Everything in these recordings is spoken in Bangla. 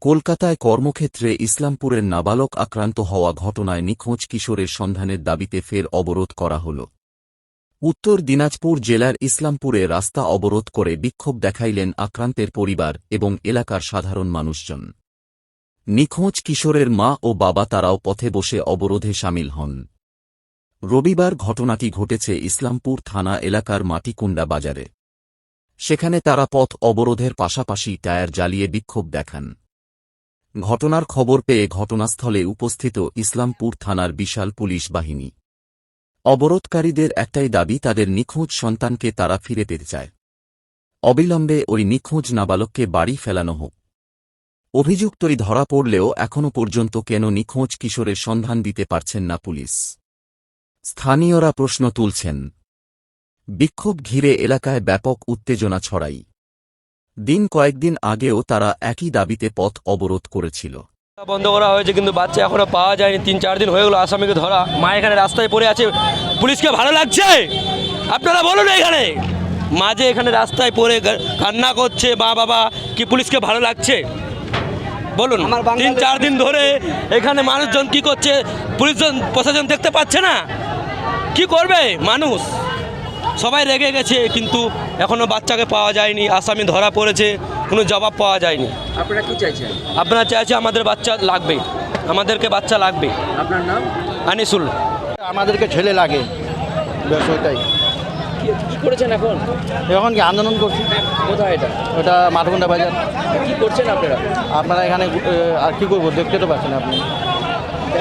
কলকাতায় কর্মক্ষেত্রে ইসলামপুরের নাবালক আক্রান্ত হওয়া ঘটনায় নিখোঁজ কিশোরের সন্ধানের দাবিতে ফের অবরোধ করা হল। উত্তর দিনাজপুর জেলার ইসলামপুরে রাস্তা অবরোধ করে বিক্ষোভ দেখাইলেন আক্রান্তের পরিবার এবং এলাকার সাধারণ মানুষজন। নিখোঁজ কিশোরের মা ও বাবা তারাও পথে বসে অবরোধে সামিল হন। রবিবার ঘটনাটি ঘটেছে ইসলামপুর থানা এলাকার মাটিকুণ্ডা বাজারে। সেখানে তারা পথ অবরোধের পাশাপাশি টায়ার জ্বালিয়ে বিক্ষোভ দেখান। ঘটনার খবর পেয়ে ঘটনাস্থলে উপস্থিত ইসলামপুর থানার বিশাল পুলিশ বাহিনী। অবরোধকারীদের একটাই দাবি, তাদের নিখোঁজ সন্তানকে তারা ফিরে পেতে চায়। অবিলম্বে ওই নিখোঁজ নাবালককে বাড়ি ফেলানো হোক। অভিযুক্তই ধরা পড়লেও এখনও পর্যন্ত কেন নিখোঁজ কিশোরের সন্ধান দিতে পারছেন না পুলিশ? স্থানীয়রা প্রশ্ন তুলছেন। বিক্ষোভ ঘিরে এলাকায় ব্যাপক উত্তেজনা ছড়ায়। দিন কয়েকদিন আগেও তারা একই দাবিতে পথ অবরোধ করেছিল। বন্ধ করা হয়েছে কিন্তু বাচ্চা এখনো পাওয়া যায়নি। 3-4 দিন হয়ে গেল আসামিকে ধরা। মা এখানে রাস্তায় পড়ে আছে। পুলিশকে ভালো লাগছে? আপনারা বলুন, এখানে মাঝে এখানে রাস্তায় পড়ে কান্না করছে মা বাবা, কি পুলিশকে ভালো লাগছে? বলুন। 3-4 দিন ধরে এখানে মানুষজন কি করছে? পুলিশজন প্রশাসন দেখতে পাচ্ছে না, কি করবে মানুষ? সবাই রেগে গেছে, কিন্তু এখনো বাচ্চাকে পাওয়া যায়নি। আসামি ধরা পড়েছে, কোনো জবাব পাওয়া যায়নি। আপনারা কি চাইছেন? আপনারা চাইছে আমাদের বাচ্চা লাগবে, আমাদেরকে বাচ্চা লাগবে। আপনার নাম? আনিসুল। আমাদেরকে ছেলে লাগে, ব্যাস ওইটাই। কি করেছেন এখন? এখন কি আন্দোলন করছি? কোথায় এটা? ওটা মাঠকুণ্ডা বাজার। কি করছেন আপনারা? আপনারা এখানে আর কি করবো, দেখতে তো পাচ্ছেন আপনি।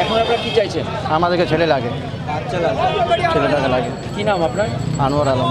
এখন আপনারা কি চাইছেন? আমাদেরকে ছেলে লাগে, ছেলেটাকে লাগে। কি নাম আপনার? আনোয়ার আলম।